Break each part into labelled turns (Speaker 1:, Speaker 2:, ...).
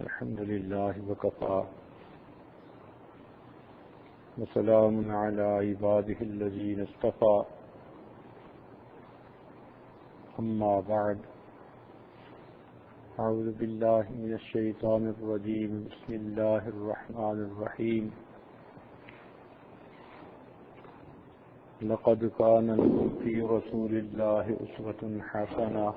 Speaker 1: الحمد لله وكفى وسلام على عباده الذين اصطفى أما بعد أعوذ بالله من الشيطان الرجيم بسم الله الرحمن الرحيم لقد كان لكم في رسول الله أسوة حسنة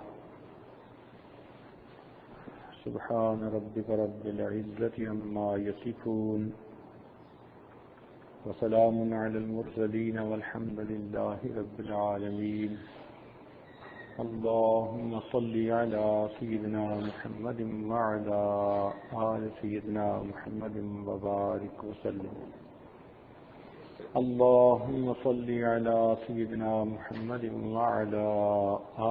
Speaker 1: سبحان ربك رب العزة عما يصفون وسلام على المرسلين والحمد لله رب العالمين اللهم صل على سيدنا محمد وعلى آل سيدنا محمد وبارك وسلم اللهم صل على سيدنا محمد وعلى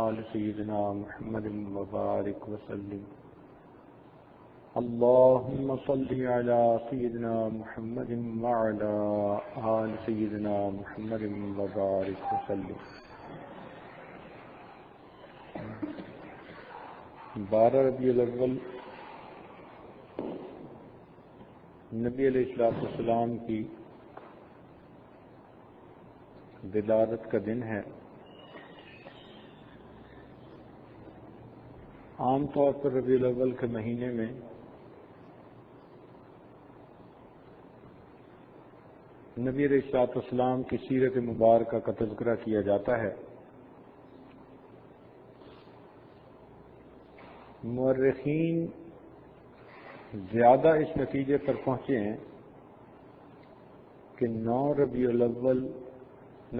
Speaker 1: آل سيدنا محمد وبارك وسلم اللهم صل على سيدنا محمد وعلى آل سيدنا محمد وبارك وسلم 12 ربیع الاول نبی علیہ السلام کی ولادت کا دن ہے۔ عام طور پر ربیع الاول کے مہینے میں نبی علیہ السلام کی سیرت مبارکہ کا تذکرہ کیا جاتا ہے۔ مورخین زیادہ اس نتیجے پر پہنچے ہیں کہ 9 ربیع الاول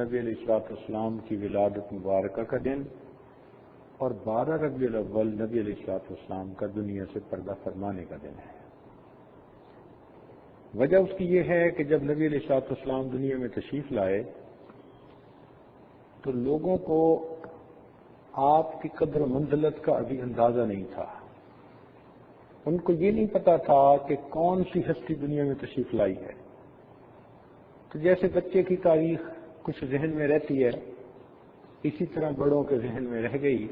Speaker 1: نبی علیہ السلام کی ولادت مبارکہ کا دن اور 12 ربیع الاول نبی علیہ السلام کا دنیا سے پردہ فرمانے کا دن ہے۔ وجہ اس کی یہ ہے کہ جب نبی علیہ السلام دنیا میں تشریف لائے تو لوگوں کو آپ کی قدر و منزلت کا ابھی اندازہ نہیں تھا۔ ان کو یہ نہیں پتا تھا کہ کون سی ہستی دنیا میں تشریف لائی ہے۔ تو جیسے بچے کی تاریخ کچھ ذہن میں رہتی ہے اسی طرح بڑوں کے ذہن میں رہ گئی،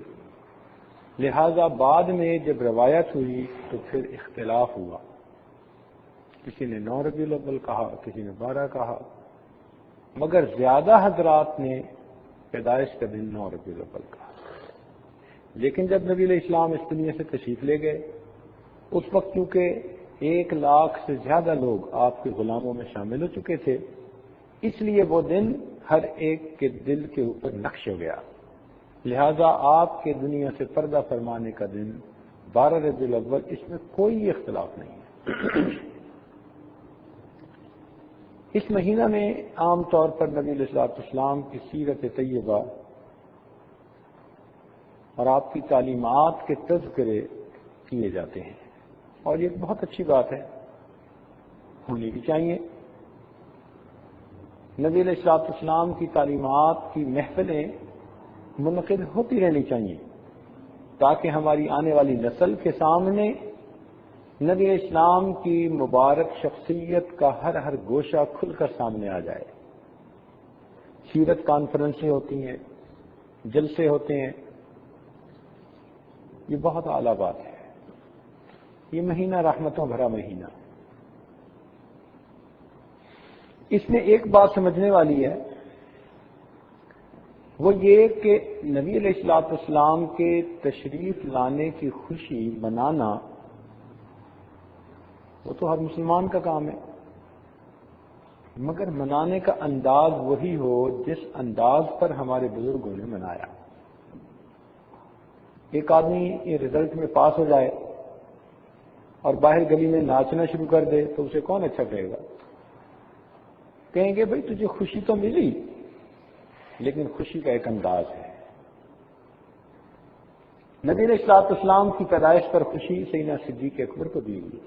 Speaker 1: لہذا بعد میں جب روایت ہوئی تو پھر اختلاف ہوا، کسی نے 9 ربیع الاول کہا، کسی نے 12 کہا، مگر زیادہ حضرات نے پیدائش کا دن 9 ربیع الاول کہا۔ لیکن جب نبی علیہ السلام اس دنیا سے تشریف لے گئے اس وقت چونکہ 1 لاکھ سے زیادہ لوگ آپ کے غلاموں میں شامل ہو چکے تھے، اس لیے وہ دن ہر ایک کے دل کے اوپر نقش ہو گیا، لہذا آپ کے دنیا سے پردہ فرمانے کا دن 12 ربیع الاول، اس میں کوئی اختلاف نہیں ہے۔ اس مہینہ میں عام طور پر نبی علیہ السلام کی سیرت طیبہ اور آپ کی تعلیمات کے تذکرے کیے جاتے ہیں، اور یہ بہت اچھی بات ہے، ہونی بھی چاہیے۔ نبی علیہ السلام کی تعلیمات کی محفلیں منعقد ہوتی رہنی چاہیے تاکہ ہماری آنے والی نسل کے سامنے نبی علیہ السلام کی مبارک شخصیت کا ہر گوشہ کھل کر سامنے آ جائے۔ سیرت کانفرنسیں ہوتی ہیں، جلسے ہوتے ہیں، یہ بہت اعلیٰ بات ہے۔ یہ مہینہ رحمتوں بھرا مہینہ، اس میں ایک بات سمجھنے والی ہے، وہ یہ کہ نبی علیہ السلام کے تشریف لانے کی خوشی منانا وہ تو ہر مسلمان کا کام ہے، مگر منانے کا انداز وہی ہو جس انداز پر ہمارے بزرگوں نے منایا۔ ایک آدمی یہ رزلٹ میں پاس ہو جائے اور باہر گلی میں ناچنا شروع کر دے تو اسے کون اچھا کہے گا؟ کہیں گے بھائی تجھے خوشی تو ملی، لیکن خوشی کا ایک انداز ہے۔ نبی علیہ السلام کی پیدائش پر خوشی سیدنا صدیق اکبر کو بھی ہوئی،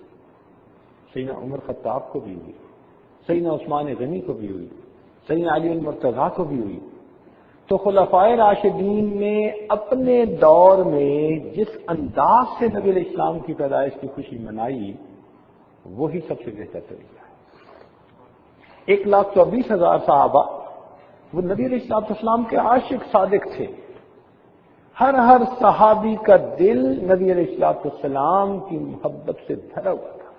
Speaker 1: سیدنا عمر خطاب کو بھی ہوئی، سیدنا عثمان غنی کو بھی ہوئی، سیدنا علی المرتضیٰ کو بھی ہوئی۔ تو خلفائے راشدین نے اپنے دور میں جس انداز سے نبی علیہ السلام کی پیدائش کی خوشی منائی وہی سب سے بہتر طریقہ ہے۔ 1,24,000 صحابہ وہ نبی علیہ السلام کے عاشق صادق تھے، ہر صحابی کا دل نبی علیہ السلام کی محبت سے بھرا ہوا تھا.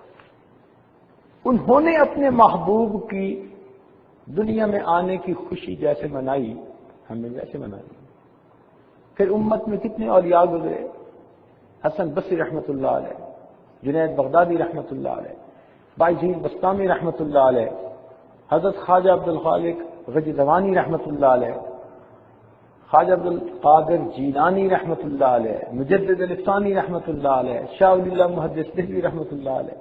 Speaker 1: انہوں نے اپنے محبوب کی دنیا میں آنے کی خوشی جیسے منائی ہمیں ویسے منائی. پھر امت میں کتنے اولیاء گزرے، حسن بصری رحمۃ اللہ علیہ، جنید بغدادی رحمۃ اللہ علیہ، بائیجین بستامی رحمۃ اللہ علیہ، حضرت خواجہ عبد الخالق غجروانی رحمۃ اللہ علیہ، خواجہ عبد القادر جیلانی رحمۃ اللہ علیہ، مجدد الفسانی رحمۃ اللہ علیہ، شاہ ولی اللہ محدث دہلوی رحمۃ اللہ علیہ.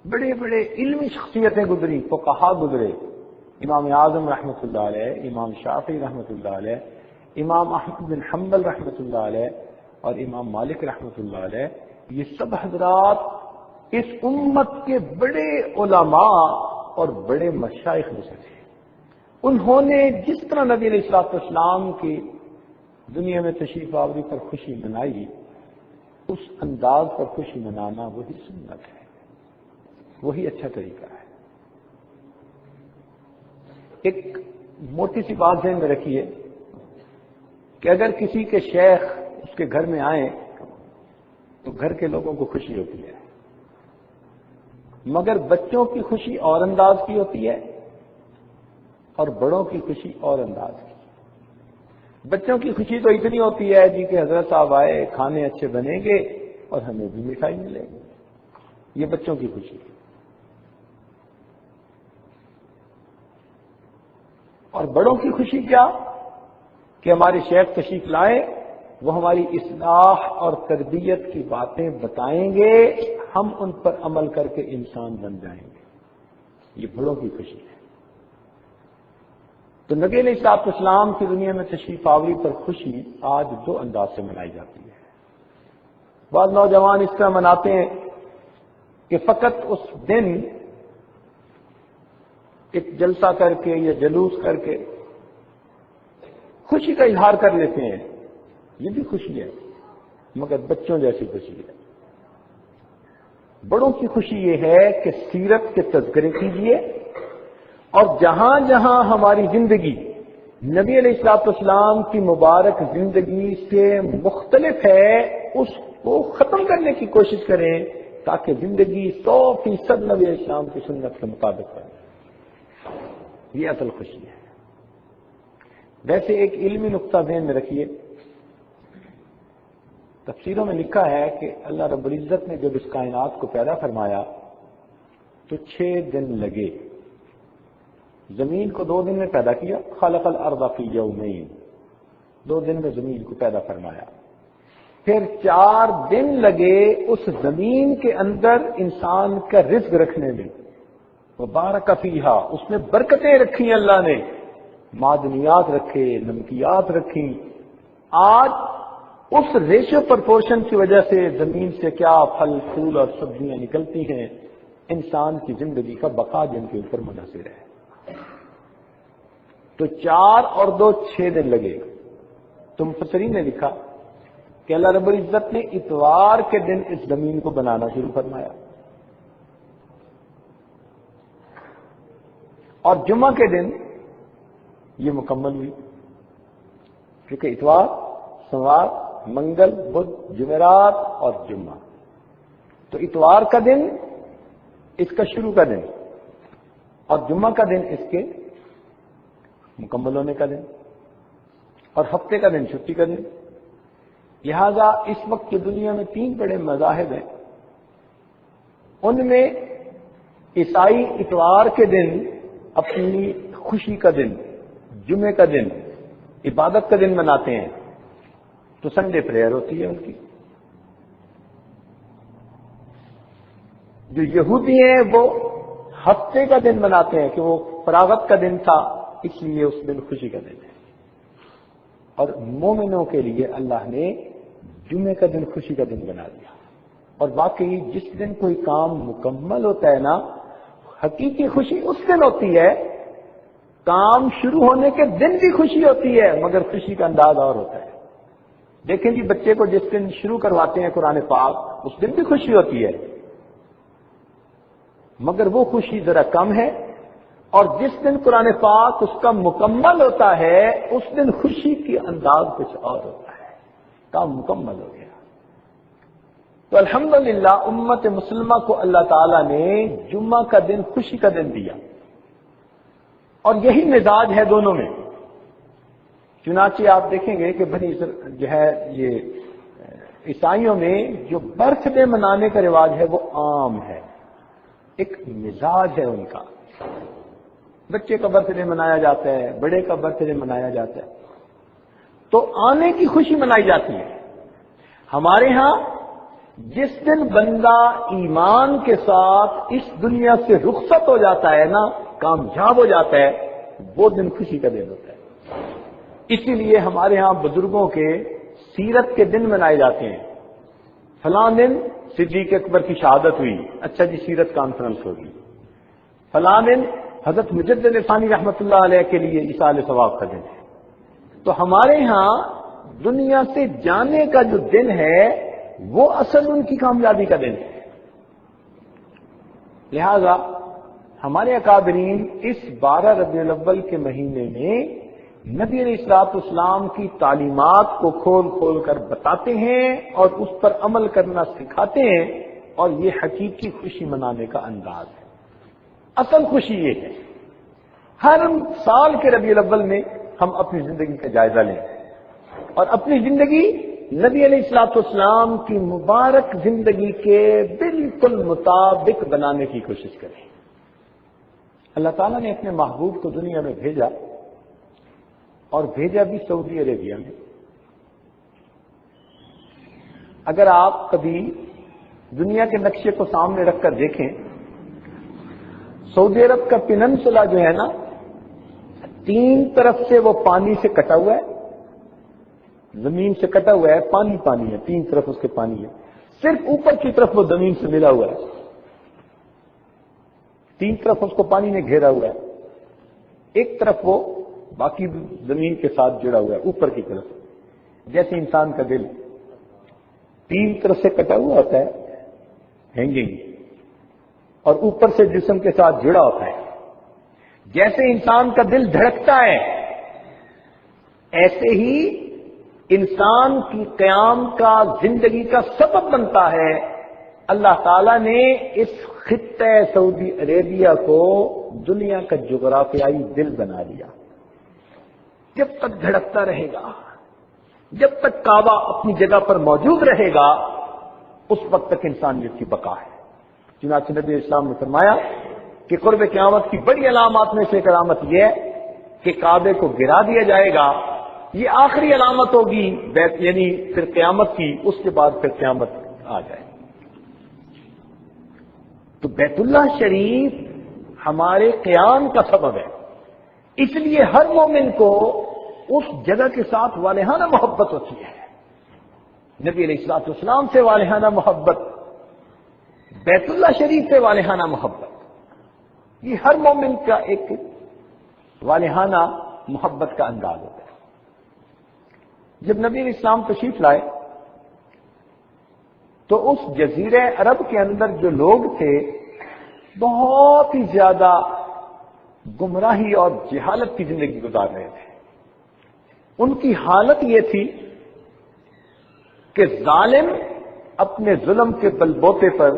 Speaker 1: بڑے بڑے علمی شخصیتیں گزری، فقہا گزرے، امام اعظم رحمۃ اللہ علیہ، امام شافعی رحمۃ اللہ علیہ، امام احمد بن حنبل رحمۃ اللہ علیہ اور امام مالک رحمۃ اللہ علیہ. یہ سب حضرات اس امت کے بڑے علماء اور بڑے مشائخ میں سے تھے. انہوں نے جس طرح نبی علیہ السلام کی دنیا میں تشریف آوری پر خوشی منائی، اس انداز پر خوشی منانا وہی سنت ہے، وہی اچھا طریقہ ہے. ایک موٹی سی بات ذہن میں رکھیے کہ اگر کسی کے شیخ اس کے گھر میں آئیں تو گھر کے لوگوں کو خوشی ہوتی ہے، مگر بچوں کی خوشی اور انداز کی ہوتی ہے اور بڑوں کی خوشی اور انداز کی. بچوں کی خوشی تو اتنی ہوتی ہے جی کہ حضرت صاحب آئے، کھانے اچھے بنیں گے اور ہمیں بھی مٹھائی ملے گی. یہ بچوں کی خوشی ہے. اور بڑوں کی خوشی کیا کہ ہمارے شیخ تشریف لائے، وہ ہماری اصلاح اور تربیت کی باتیں بتائیں گے، ہم ان پر عمل کر کے انسان بن جائیں گے. یہ بڑوں کی خوشی ہے. تو نبی علیہ السلام کی دنیا میں تشریف آوری پر خوشی آج دو انداز سے منائی جاتی ہے. بعض نوجوان اس طرح مناتے ہیں کہ فقط اس دن ایک جلسہ کر کے یا جلوس کر کے خوشی کا اظہار کر لیتے ہیں. یہ بھی خوشی ہے مگر بچوں جیسی خوشی ہے. بڑوں کی خوشی یہ ہے کہ سیرت کے تذکرے کیجیے اور جہاں جہاں ہماری زندگی نبی علیہ السلام کی مبارک زندگی سے مختلف ہے اس کو ختم کرنے کی کوشش کریں تاکہ زندگی 100% نبی علیہ السلام کی سنت کے مطابق بنے. یہ اصل خوشی ہے. ویسے ایک علمی نقطہ ذہن میں رکھیے، تفسیروں میں لکھا ہے کہ اللہ رب العزت نے جب اس کائنات کو پیدا فرمایا تو 6 دن لگے. زمین کو 2 دن میں پیدا کیا، خلق الارض فی یومین، 2 دن میں زمین کو پیدا فرمایا. پھر 4 دن لگے اس زمین کے اندر انسان کا رزق رکھنے میں. وبارک فیہا، اس میں برکتیں رکھی اللہ نے، معدنیات رکھے، نمکیات رکھی. آج اس ریشو پرپورشن کی وجہ سے زمین سے کیا پھل پھول اور سبزیاں نکلتی ہیں، انسان کی زندگی کا بقا جن کے اوپر منحصر ہے. تو 4 اور 2 6 دن لگے. تو مفسرین نے لکھا کہ اللہ رب العزت نے اتوار کے دن اس زمین کو بنانا شروع فرمایا اور جمعہ کے دن یہ مکمل ہوئی. کیونکہ اتوار، سوموار، منگل، بدھ، جمعرات اور جمعہ، تو اتوار کا دن اس کا شروع کا دن اور جمعہ کا دن اس کے مکمل ہونے کا دن اور ہفتے کا دن چھٹی کا دن. لہذا اس وقت کی دنیا میں 3 بڑے مذاہب ہیں. ان میں عیسائی اتوار کے دن اپنی خوشی کا دن، جمعے کا دن، عبادت کا دن مناتے ہیں، تو سنڈے پریئر ہوتی ہے ان کی. جو یہودی ہیں وہ ہفتے کا دن مناتے ہیں کہ وہ فراغت کا دن تھا، اس لیے اس دن خوشی کا دن ہے. اور مومنوں کے لیے اللہ نے جمعے کا دن خوشی کا دن بنا دیا. اور واقعی جس دن کوئی کام مکمل ہوتا ہے نا، حقیقی خوشی اس دن ہوتی ہے. کام شروع ہونے کے دن بھی خوشی ہوتی ہے مگر خوشی کا انداز اور ہوتا ہے. دیکھیں جی، بچے کو جس دن شروع کرواتے ہیں قرآن پاک اس دن بھی خوشی ہوتی ہے مگر وہ خوشی ذرا کم ہے. اور جس دن قرآن پاک اس کا مکمل ہوتا ہے اس دن خوشی کی انداز کچھ اور ہوتا ہے. کام مکمل ہو گیا۔ تو الحمدللہ امت مسلمہ کو اللہ تعالیٰ نے جمعہ کا دن خوشی کا دن دیا، اور یہی مزاج ہے دونوں میں۔ چنانچہ آپ دیکھیں گے کہ بنی جو ہے یہ عیسائیوں میں جو برتھ ڈے منانے کا رواج ہے وہ عام ہے، ایک مزاج ہے ان کا، بچے کا برتھ ڈے منایا جاتا ہے، بڑے کا برتھ ڈے منایا جاتا ہے، تو آنے کی خوشی منائی جاتی ہے۔ ہمارے ہاں جس دن بندہ ایمان کے ساتھ اس دنیا سے رخصت ہو جاتا ہے نا، کامیاب ہو جاتا ہے، وہ دن خوشی کا دن ہوتا ہے۔ اسی لیے ہمارے ہاں بزرگوں کے سیرت کے دن منائے جاتے ہیں۔ فلاں دن صدیق اکبر کی شہادت ہوئی، اچھا جی سیرت کانفرنس ہوگی۔ فلاں دن حضرت مجدد ثانی رحمۃ اللہ علیہ کے لیے ایصال ثواب کا دن ہے۔ تو ہمارے ہاں دنیا سے جانے کا جو دن ہے وہ اصل ان کی کامیابی کا دن ہے۔ لہذا ہمارے اکابرین اس 12 ربیع الاول کے مہینے میں نبی علیہ الصلوۃ والسلام کی تعلیمات کو کھول کھول کر بتاتے ہیں اور اس پر عمل کرنا سکھاتے ہیں، اور یہ حقیقی خوشی منانے کا انداز ہے۔ اصل خوشی یہ ہے ہر سال کے ربیع الاول میں ہم اپنی زندگی کا جائزہ لیں اور اپنی زندگی نبی علیہ الصلوۃ والسلام کی مبارک زندگی کے بالکل مطابق بنانے کی کوشش کریں۔ اللہ تعالیٰ نے اپنے محبوب کو دنیا میں بھیجا، اور بھیجا بھی سعودی عربیہ میں۔ اگر آپ کبھی دنیا کے نقشے کو سامنے رکھ کر دیکھیں، سعودی عرب کا پیننسولا جو ہے نا، 3 طرف سے وہ پانی سے کٹا ہوا ہے، زمین سے کٹا ہوا ہے، پانی پانی ہے، 3 طرف اس کے پانی ہے، صرف اوپر کی طرف وہ زمین سے ملا ہوا ہے، 3 طرف اس کو پانی نے گھیرا ہوا ہے، ایک طرف وہ باقی زمین کے ساتھ جڑا ہوا ہے اوپر کی طرف، جیسے انسان کا دل 3 طرف سے کٹا ہوا ہوتا ہے ہینگنگ، اور اوپر سے جسم کے ساتھ جڑا ہوتا ہے۔ جیسے انسان کا دل دھڑکتا ہے، ایسے ہی انسان کی قیام کا زندگی کا سبب بنتا ہے۔ اللہ تعالیٰ نے اس خطہ سعودی عربیہ کو دنیا کا جغرافیائی دل بنا دیا۔ جب تک دھڑکتا رہے گا، جب تک کعبہ اپنی جگہ پر موجود رہے گا، اس وقت تک انسانیت کی بقا ہے۔ چنانچہ نبی اسلام نے فرمایا کہ قرب قیامت کی بڑی علامات میں سے ایک علامت یہ ہے کہ کعبے کو گرا دیا جائے گا، یہ آخری علامت ہوگی یعنی پھر قیامت کی، اس کے بعد پھر قیامت آ جائے۔ تو بیت اللہ شریف ہمارے قیام کا سبب ہے، اس لیے ہر مومن کو اس جگہ کے ساتھ والہانہ محبت ہوتی ہے۔ نبی علیہ الصلوۃ والسلام سے والہانہ محبت، بیت اللہ شریف سے والہانہ محبت، یہ ہر مومن کا ایک والہانہ محبت کا انداز ہوتا ہے۔ جب نبی علیہ السلام تشریف لائے تو اس جزیرہ عرب کے اندر جو لوگ تھے بہت ہی زیادہ گمراہی اور جہالت کی زندگی گزار رہے تھے۔ ان کی حالت یہ تھی کہ ظالم اپنے ظلم کے بل بوتے پر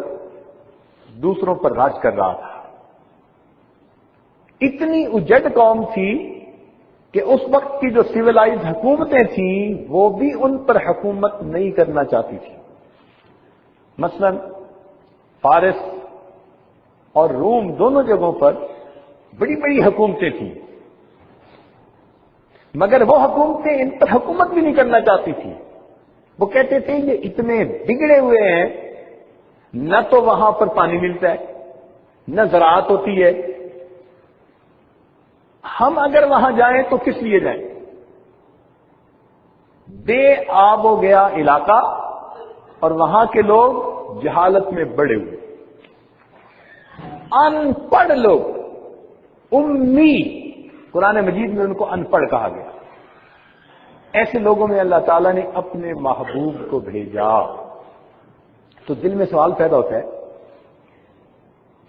Speaker 1: دوسروں پر راج کر رہا تھا۔ اتنی اجڑ قوم تھی کہ اس وقت کی جو سویلائز حکومتیں تھیں وہ بھی ان پر حکومت نہیں کرنا چاہتی تھی۔ مثلا فارس اور روم دونوں جگہوں پر بڑی بڑی حکومتیں تھیں، مگر وہ حکومتیں ان پر حکومت بھی نہیں کرنا چاہتی تھیں۔ وہ کہتے تھے یہ اتنے بگڑے ہوئے ہیں، نہ تو وہاں پر پانی ملتا ہے، نہ زراعت ہوتی ہے، ہم اگر وہاں جائیں تو کس لیے جائیں؟ بے آب ہو گیا علاقہ، اور وہاں کے لوگ جہالت میں بڑے ہوئے، ان پڑھ لوگ، امی، قرآن مجید میں ان کو ان پڑھ کہا گیا۔ ایسے لوگوں میں اللہ تعالیٰ نے اپنے محبوب کو بھیجا۔ تو دل میں سوال پیدا ہوتا ہے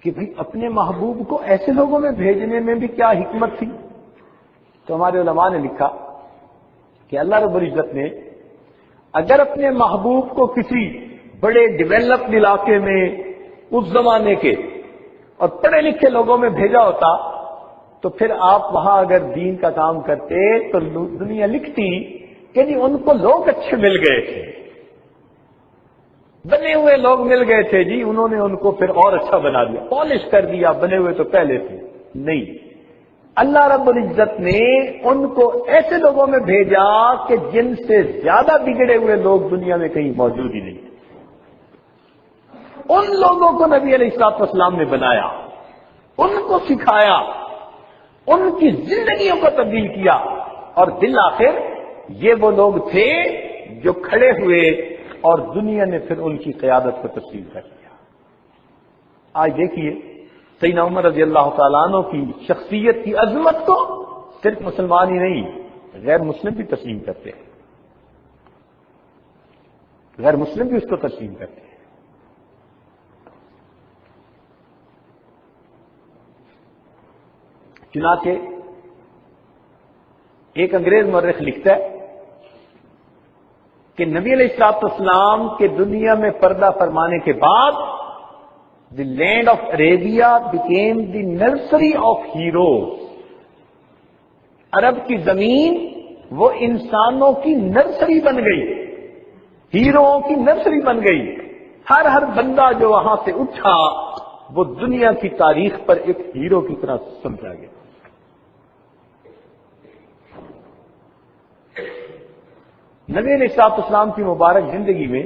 Speaker 1: کہ بھئی اپنے محبوب کو ایسے لوگوں میں بھیجنے میں بھی کیا حکمت تھی؟ تو ہمارے علماء نے لکھا کہ اللہ رب العزت نے اگر اپنے محبوب کو کسی بڑے ڈیولپڈ علاقے میں اس زمانے کے اور پڑھے لکھے لوگوں میں بھیجا ہوتا تو پھر آپ وہاں اگر دین کا کام کرتے تو دنیا لکھتی کہ جی ان کو لوگ اچھے مل گئے تھے، بنے ہوئے لوگ مل گئے تھے جی، انہوں نے ان کو پھر اور اچھا بنا دیا، پالش کر دیا، بنے ہوئے تو پہلے تھے۔ نہیں، اللہ رب العزت نے ان کو ایسے لوگوں میں بھیجا کہ جن سے زیادہ بگڑے ہوئے لوگ دنیا میں کہیں موجود ہی نہیں۔ ان لوگوں کو نبی علیہ الصلوۃ والسلام نے بنایا، ان کو سکھایا، ان کی زندگیوں کو تبدیل کیا، اور بالآخر یہ وہ لوگ تھے جو کھڑے ہوئے اور دنیا نے پھر ان کی قیادت کو تسلیم کر لیا۔ آج دیکھیے سیدنا عمر رضی اللہ تعالیٰ عنہ کی شخصیت کی عظمت کو صرف مسلمان ہی نہیں، غیر مسلم بھی تسلیم کرتے ہیں، غیر مسلم بھی اس کو تسلیم کرتے ہیں۔ چنانچہ ایک انگریز مورخ لکھتا ہے کہ نبی علیہ الصلوۃ والسلام کے دنیا میں پردہ فرمانے کے بعد the land of Arabia became the nursery of heroes, عرب کی زمین وہ انسانوں کی نرسری بن گئی، ہیروؤں کی نرسری بن گئی۔ ہر بندہ جو وہاں سے اٹھا وہ دنیا کی تاریخ پر ایک ہیرو کی طرح سمجھا گیا۔ نبی علیہ الصلوۃ والسلام کی مبارک زندگی میں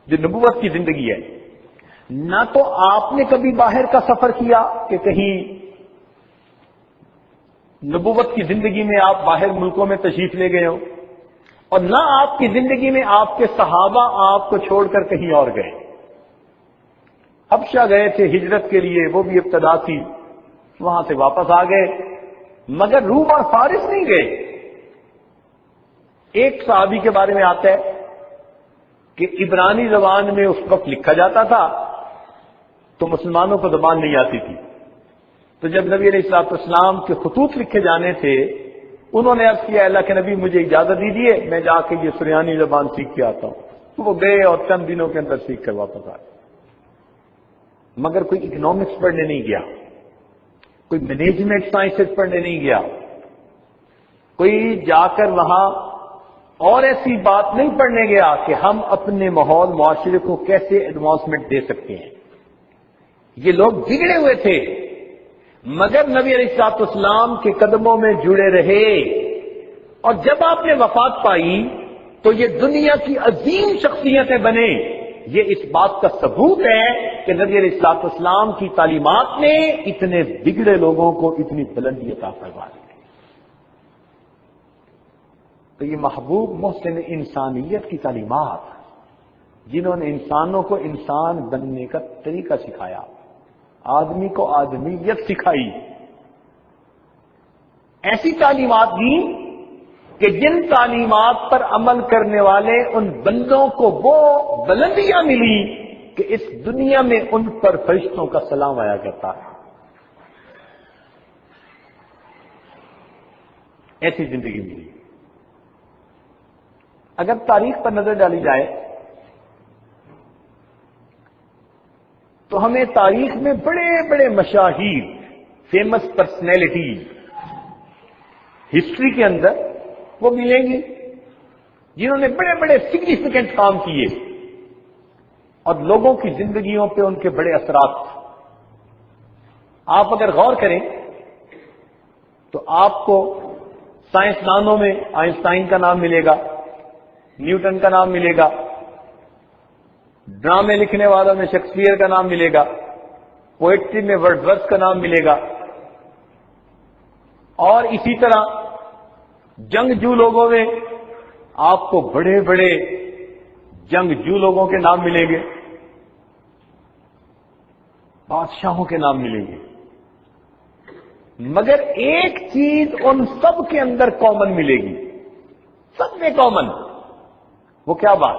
Speaker 1: جو نبوت کی زندگی ہے، نہ تو آپ نے کبھی باہر کا سفر کیا کہ کہیں نبوت کی زندگی میں آپ باہر ملکوں میں تشریف لے گئے ہو، اور نہ آپ کی زندگی میں آپ کے صحابہ آپ کو چھوڑ کر کہیں اور گئے۔ حبشہ گئے تھے ہجرت کے لیے، وہ بھی ابتدا تھی، وہاں سے واپس آ گئے، مگر روم اور فارس نہیں گئے۔ ایک صحابی کے بارے میں آتا ہے کہ عبرانی زبان میں اس وقت لکھا جاتا تھا تو مسلمانوں کو زبان نہیں آتی تھی، تو جب نبی علیہ الصلوۃ والسلام کے خطوط لکھے جانے تھے انہوں نے عرض کیا اللہ کے نبی مجھے اجازت دیجیے میں جا کے یہ سریانی زبان سیکھ کے آتا ہوں۔ تو وہ گئے اور چند دنوں کے اندر سیکھ کر واپس آئے، مگر کوئی اکنامکس پڑھنے نہیں گیا، کوئی مینجمنٹ سائنسز پڑھنے نہیں گیا، کوئی جا کر وہاں اور ایسی بات نہیں پڑھنے گیا کہ ہم اپنے ماحول معاشرے کو کیسے ایڈوانسمنٹ دے سکتے ہیں۔ یہ لوگ بگڑے ہوئے تھے مگر نبی علیہ الصلوۃ والسلام کے قدموں میں جڑے رہے، اور جب آپ نے وفات پائی تو یہ دنیا کی عظیم شخصیتیں بنے۔ یہ اس بات کا ثبوت ہے کہ نبی علیہ الصلوۃ والسلام کی تعلیمات نے اتنے بگڑے لوگوں کو اتنی بلندی عطا فرما دی۔ تو یہ محبوب محسن انسانیت کی تعلیمات، جنہوں نے انسانوں کو انسان بننے کا طریقہ سکھایا، آدمی کو آدمیت سکھائی، ایسی تعلیمات دی کہ جن تعلیمات پر عمل کرنے والے ان بندوں کو وہ بلندیاں ملی کہ اس دنیا میں ان پر فرشتوں کا سلام آیا کرتا ہے۔ ایسی زندگی ملی۔ اگر تاریخ پر نظر ڈالی جائے تو ہمیں تاریخ میں بڑے بڑے مشاہیر، فیمس پرسنالٹیز ہسٹری کے اندر وہ ملیں گی جنہوں نے بڑے بڑے سگنیفیکنٹ کام کیے اور لوگوں کی زندگیوں پہ ان کے بڑے اثرات۔ آپ اگر غور کریں تو آپ کو سائنسدانوں میں آئنسٹائن کا نام ملے گا، نیوٹن کا نام ملے گا، ڈرامے لکھنے والوں میں شیکسپیئر کا نام ملے گا، پوئٹری میں ورڈزورتھ کا نام ملے گا، اور اسی طرح جنگجو لوگوں میں آپ کو بڑے بڑے جنگجو لوگوں کے نام ملیں گے، بادشاہوں کے نام ملیں گے، مگر ایک چیز ان سب کے اندر کامن ملے گی، سب میں کامن۔ وہ کیا بات؟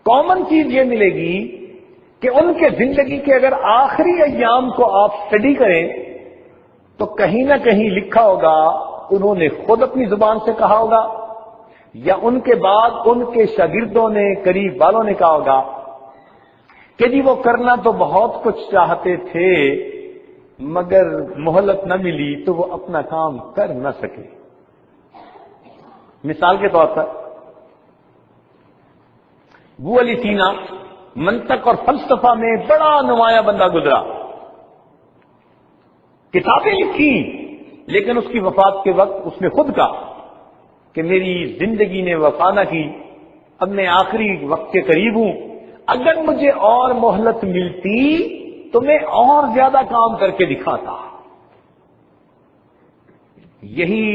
Speaker 1: کامن چیز یہ ملے گی کہ ان کے زندگی کے اگر آخری ایام کو آپ اسٹڈی کریں تو کہیں نہ کہیں لکھا ہوگا، انہوں نے خود اپنی زبان سے کہا ہوگا یا ان کے بعد ان کے شاگردوں نے، قریب والوں نے کہا ہوگا کہ جی وہ کرنا تو بہت کچھ چاہتے تھے مگر مہلت نہ ملی تو وہ اپنا کام کر نہ سکے۔ مثال کے طور پر ابو علی سینا منطق اور فلسفہ میں بڑا نمایاں بندہ گزرا، کتابیں لکھی، لیکن اس کی وفات کے وقت اس نے خود کہا کہ میری زندگی نے وفا نہ کی، اب میں آخری وقت کے قریب ہوں، اگر مجھے اور مہلت ملتی تو میں اور زیادہ کام کر کے دکھاتا۔ یہی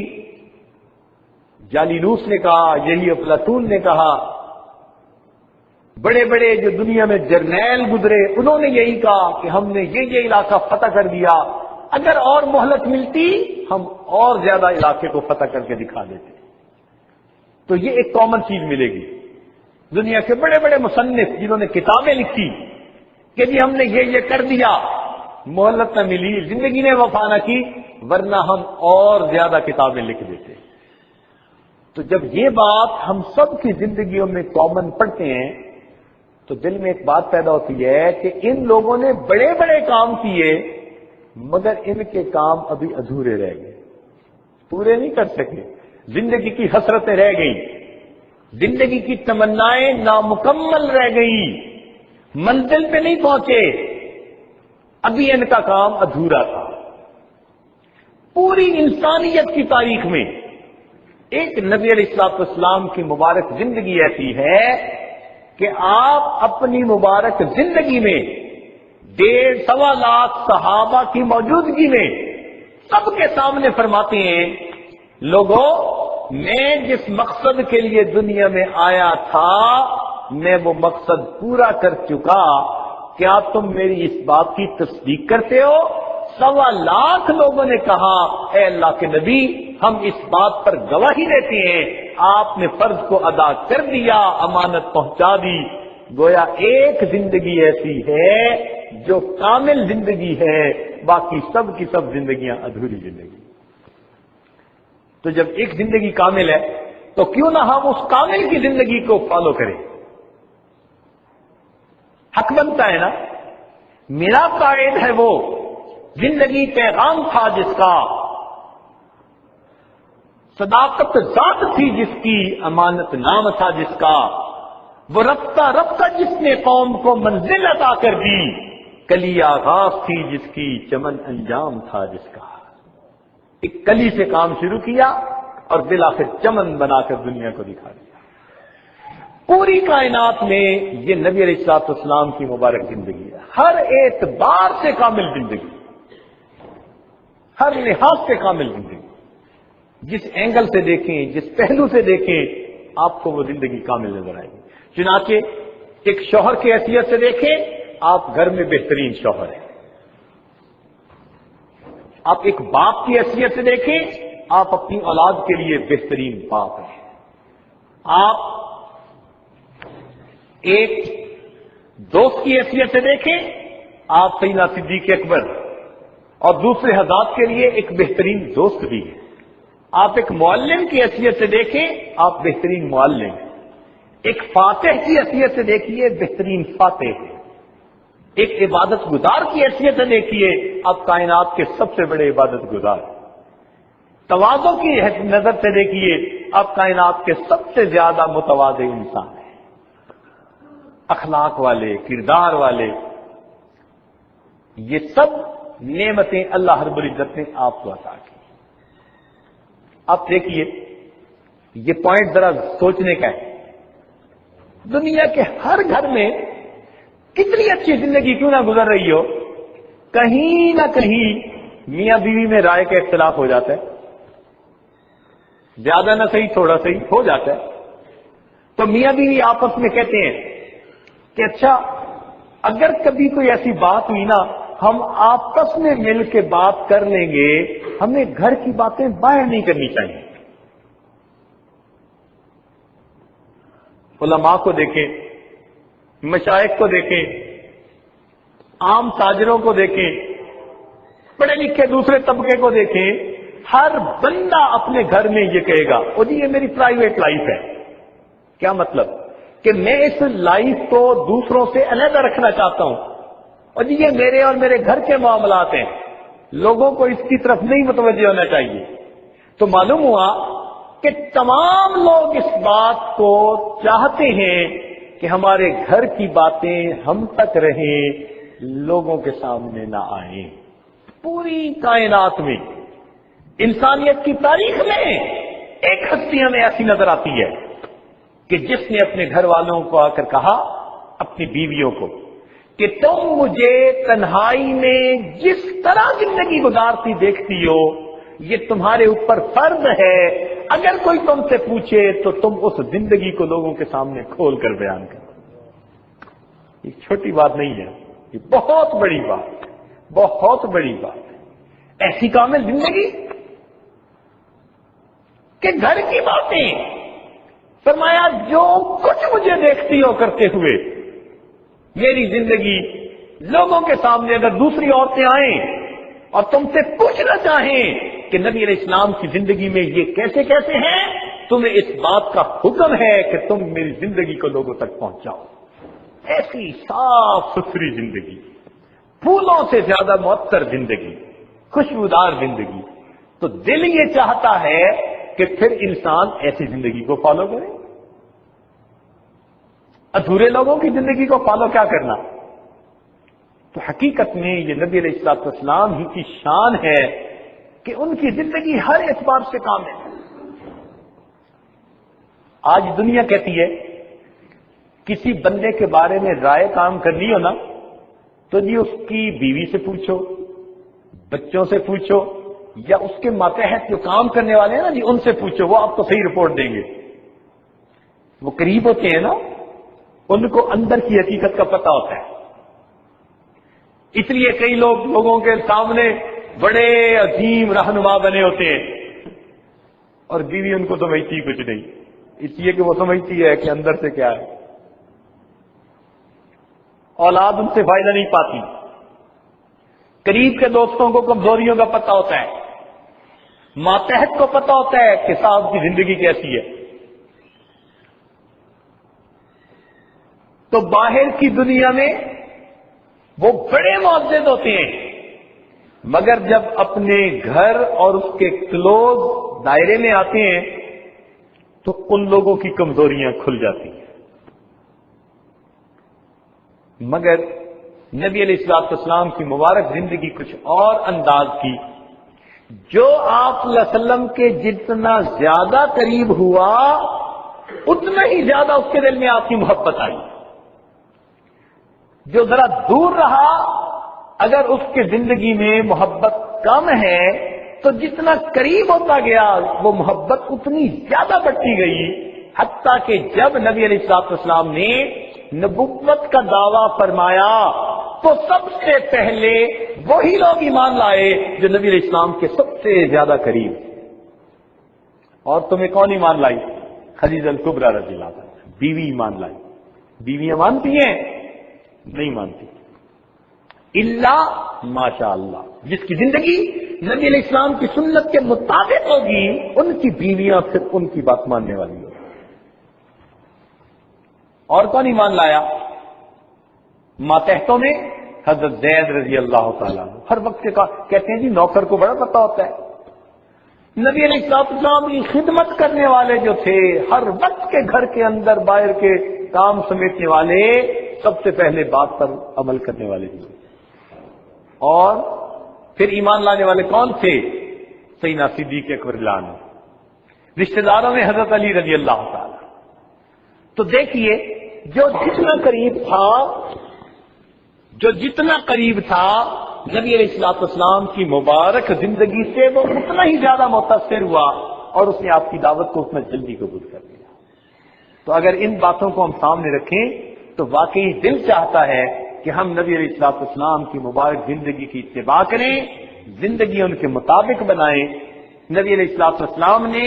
Speaker 1: جالینوس نے کہا، یہی افلاطون نے کہا، بڑے بڑے جو دنیا میں جرنیل گزرے انہوں نے یہی کہا کہ ہم نے یہ علاقہ فتح کر دیا، اگر اور مہلت ملتی ہم اور زیادہ علاقے کو فتح کر کے دکھا دیتے۔ تو یہ ایک کامن چیز ملے گی، دنیا کے بڑے بڑے مصنف جنہوں نے کتابیں لکھی کہ جی ہم نے یہ کر دیا، مہلت نہ ملی، زندگی نے وفا نہ کی، ورنہ ہم اور زیادہ کتابیں لکھ دیتے۔ تو جب یہ بات ہم سب کی زندگیوں میں کامن پڑھتے ہیں تو دل میں ایک بات پیدا ہوتی ہے کہ ان لوگوں نے بڑے بڑے کام کیے مگر ان کے کام ابھی ادھورے رہ گئے، پورے نہیں کر سکے، زندگی کی حسرتیں رہ گئی، زندگی کی تمنائیں نامکمل رہ گئی، منزل پہ نہیں پہنچے، ابھی ان کا کام ادھورا تھا۔ پوری انسانیت کی تاریخ میں ایک نبی علیہ الصلوۃ والسلام کی مبارک زندگی ایسی ہے کہ آپ اپنی مبارک زندگی میں 1.5 لاکھ صحابہ کی موجودگی میں سب کے سامنے فرماتے ہیں، لوگوں میں جس مقصد کے لیے دنیا میں آیا تھا میں وہ مقصد پورا کر چکا، کیا تم میری اس بات کی تصدیق کرتے ہو؟ 1.25 لاکھ لوگوں نے کہا، اے اللہ کے نبی ہم اس بات پر گواہی دیتے ہیں آپ نے فرض کو ادا کر دیا، امانت پہنچا دی۔ گویا ایک زندگی ایسی ہے جو کامل زندگی ہے، باقی سب کی سب زندگیاں ادھوری زندگی۔ تو جب ایک زندگی کامل ہے تو کیوں نہ ہم اس کامل کی زندگی کو فالو کریں؟ حق بنتا ہے نا۔ میرا قائد ہے وہ، زندگی پیغام تھا جس کا، صداقت ذات تھی جس کی، امانت نام تھا جس کا، وہ رفتہ رفتہ جس نے قوم کو منزل عطا کر دی، کلی آغاز تھی جس کی، چمن انجام تھا جس کا۔ ایک کلی سے کام شروع کیا اور بالآخر چمن بنا کر دنیا کو دکھا دیا۔ پوری کائنات میں یہ نبی علیہ الصلوۃ والسلام کی مبارک زندگی ہے، ہر اعتبار سے کامل زندگی، ہر لحاظ سے کامل زندگی، جس اینگل سے دیکھیں، جس پہلو سے دیکھیں آپ کو وہ زندگی کامل نظر آئے گی۔ چنانچہ ایک شوہر کی حیثیت سے دیکھیں، آپ گھر میں بہترین شوہر ہیں۔ آپ ایک باپ کی حیثیت سے دیکھیں، آپ اپنی اولاد کے لیے بہترین باپ ہیں۔ آپ ایک دوست کی حیثیت سے دیکھیں، آپ سیدنا صدیق اکبر اور دوسرے حضرات کے لیے ایک بہترین دوست بھی ہیں۔ آپ ایک معلم کی حیثیت سے دیکھیں، آپ بہترین معلم ہیں۔ ایک فاتح کی حیثیت سے دیکھیے، بہترین فاتح ہیں۔ ایک عبادت گزار کی حیثیت سے دیکھیے، آپ کائنات کے سب سے بڑے عبادت گزار ہیں۔ تواضع کی نظر سے دیکھیے، آپ کائنات کے سب سے زیادہ متواضع انسان ہیں۔ اخلاق والے، کردار والے، یہ سب نعمتیں اللہ رب العزت نے آپ کو عطا کی۔ آپ دیکھیے، یہ پوائنٹ ذرا سوچنے کا ہے، دنیا کے ہر گھر میں کتنی اچھی زندگی کیوں نہ گزر رہی ہو، کہیں نہ کہیں میاں بیوی میں رائے کا اختلاف ہو جاتا ہے، زیادہ نہ صحیح تھوڑا صحیح ہو جاتا ہے۔ تو میاں بیوی آپس میں کہتے ہیں کہ اچھا اگر کبھی کوئی ایسی بات ہوئی نا، ہم آپس میں مل کے بات کر لیں گے، ہمیں گھر کی باتیں باہر نہیں کرنی چاہیے۔ علماء کو دیکھیں، مشائخ کو دیکھیں، عام تاجروں کو دیکھیں، پڑھے لکھے دوسرے طبقے کو دیکھیں، ہر بندہ اپنے گھر میں یہ کہے گا، او جی یہ میری پرائیویٹ لائف ہے، کیا مطلب؟ کہ میں اس لائف کو دوسروں سے علیحدہ رکھنا چاہتا ہوں، اور جی یہ میرے اور میرے گھر کے معاملات ہیں، لوگوں کو اس کی طرف نہیں متوجہ ہونا چاہیے۔ تو معلوم ہوا کہ تمام لوگ اس بات کو چاہتے ہیں کہ ہمارے گھر کی باتیں ہم تک رہیں، لوگوں کے سامنے نہ آئیں۔ پوری کائنات میں، انسانیت کی تاریخ میں ایک ہستی ہمیں ایسی نظر آتی ہے کہ جس نے اپنے گھر والوں کو آ کر کہا، اپنی بیویوں کو، کہ تم مجھے تنہائی میں جس طرح زندگی گزارتی دیکھتی ہو، یہ تمہارے اوپر فرض ہے، اگر کوئی تم سے پوچھے تو تم اس زندگی کو لوگوں کے سامنے کھول کر بیان کرو۔ یہ چھوٹی بات نہیں ہے، یہ بہت بڑی بات، بہت بڑی بات ہے۔ ایسی کامل زندگی کہ گھر کی باتیں، فرمایا جو کچھ مجھے دیکھتی ہو کرتے ہوئے، میری زندگی لوگوں کے سامنے اگر دوسری عورتیں آئیں اور تم سے پوچھنا چاہیں کہ نبی علیہ السلام کی زندگی میں یہ کیسے کیسے ہیں، تمہیں اس بات کا حکم ہے کہ تم میری زندگی کو لوگوں تک پہنچاؤ۔ ایسی صاف ستھری زندگی، پھولوں سے زیادہ معطر زندگی، خوشبودار زندگی، تو دل یہ چاہتا ہے کہ پھر انسان ایسی زندگی کو فالو کرے۔ ادھورے لوگوں کی زندگی کو فالو کیا کرنا؟ تو حقیقت میں یہ نبی علیہ الصلوۃ والسلام ہی کی شان ہے کہ ان کی زندگی ہر اعتبار سے کامل ہے۔ آج دنیا کہتی ہے کسی بندے کے بارے میں رائے کام کرنی ہو نا تو جی اس کی بیوی سے پوچھو، بچوں سے پوچھو، یا اس کے ماتحت جو کام کرنے والے ہیں نا جی ان سے پوچھو، وہ آپ کو صحیح رپورٹ دیں گے۔ وہ قریب ہوتے ہیں نا، ان کو اندر کی حقیقت کا پتہ ہوتا ہے۔ اس لیے کئی لوگ لوگوں کے سامنے بڑے عظیم رہنما بنے ہوتے ہیں اور بیوی ان کو سمجھتی کچھ نہیں، اس لیے کہ وہ سمجھتی ہے کہ اندر سے کیا ہے۔ اولاد ان سے فائدہ نہیں پاتی، قریب کے دوستوں کو کمزوریوں کا پتہ ہوتا ہے، ماتحت کو پتہ ہوتا ہے کہ صاحب کی زندگی کیسی ہے۔ تو باہر کی دنیا میں وہ بڑے معزز ہوتے ہیں، مگر جب اپنے گھر اور اس کے کلوز دائرے میں آتے ہیں تو ان لوگوں کی کمزوریاں کھل جاتی ہیں۔ مگر نبی علیہ الصلوۃ والسلام کی مبارک زندگی کچھ اور انداز کی، جو آپ صلی اللہ علیہ وسلم کے جتنا زیادہ قریب ہوا اتنا ہی زیادہ اس کے دل میں آپ کی محبت آئی۔ جو ذرا دور رہا، اگر اس کی زندگی میں محبت کم ہے تو جتنا قریب ہوتا گیا وہ محبت اتنی زیادہ بڑھتی گئی، حتیٰ کہ جب نبی علیہ الصلوۃ والسلام نے نبوت کا دعویٰ فرمایا تو سب سے پہلے وہی لوگ ایمان لائے جو نبی علیہ السلام کے سب سے زیادہ قریب۔ اور تمہیں کون ایمان لائی؟ خدیجہ الکبریٰ رضی اللہ عنہا، بیوی ایمان لائی۔ بیویاں مانتی ہیں؟ نہیں مانتی، الا ماشاء اللہ، جس کی زندگی نبی علیہ السلام کی سنت کے مطابق ہوگی ان کی بیویاں پھر ان کی بات ماننے والی ہوگی۔ اور کون ایمان لایا؟ ماتحتوں میں حضرت زید رضی اللہ تعالیٰ عنہ، ہر وقت کے کہتے ہیں جی نوکر کو بڑا پتہ ہوتا ہے۔ نبی علیہ السلام کی خدمت کرنے والے جو تھے، ہر وقت کے گھر کے اندر باہر کے کام سمیٹنے والے، سب سے پہلے بات پر عمل کرنے والے تھے۔ اور پھر ایمان لانے والے کون تھے؟ سیدنا صدیق اکبر عنہ، رشتہ داروں میں حضرت علی رضی اللہ تعالی۔ تو دیکھیے جو جتنا قریب تھا نبی علیہ الصلوۃ والسلام کی مبارک زندگی سے وہ اتنا ہی زیادہ متاثر ہوا اور اس نے آپ کی دعوت کو اتنا جلدی قبول کر لیا۔ تو اگر ان باتوں کو ہم سامنے رکھیں تو واقعی دل چاہتا ہے کہ ہم نبی علیہ الصلوۃ والسلام کی مبارک زندگی کی اتباع کریں، زندگی ان کے مطابق بنائیں۔ نبی علیہ الصلوۃ والسلام نے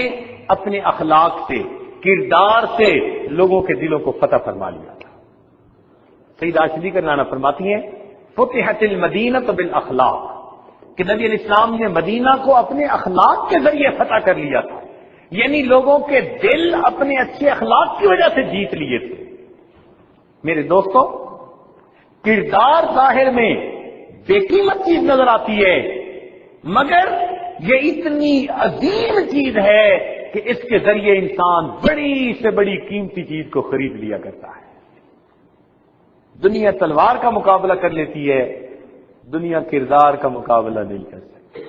Speaker 1: اپنے اخلاق سے، کردار سے لوگوں کے دلوں کو فتح فرما لیا تھا۔ سیدہ عائشہ کا نانا فرماتی ہیں فتحت المدینہ بالاخلاق، کہ نبی علیہ السلام نے مدینہ کو اپنے اخلاق کے ذریعے فتح کر لیا تھا۔ یعنی لوگوں کے دل اپنے اچھے اخلاق کی وجہ سے جیت لیے تھے۔ میرے دوستو، کردار ظاہر میں بے قیمت چیز نظر آتی ہے، مگر یہ اتنی عظیم چیز ہے کہ اس کے ذریعے انسان بڑی سے بڑی قیمتی چیز کو خرید لیا کرتا ہے۔ دنیا تلوار کا مقابلہ کر لیتی ہے، دنیا کردار کا مقابلہ نہیں کر سکتی۔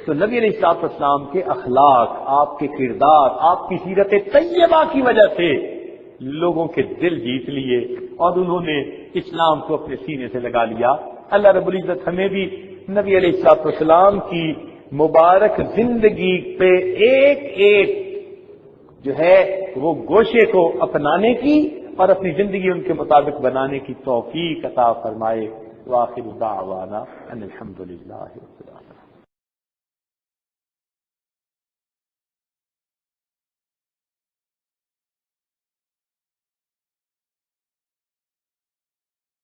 Speaker 1: تو نبی علیہ الصلوۃ والسلام کے اخلاق، آپ کے کردار، آپ کی سیرت طیبہ کی وجہ سے لوگوں کے دل جیت لیے اور انہوں نے اسلام کو اپنے سینے سے لگا لیا۔ اللہ رب العزت ہمیں بھی نبی علیہ الصلوۃ والسلام کی مبارک زندگی پہ ایک ایک جو ہے وہ گوشے کو اپنانے کی اور اپنی زندگی ان کے مطابق بنانے کی توفیق عطا فرمائے۔ وآخر دعوانا ان الحمد للہ رب العالمین۔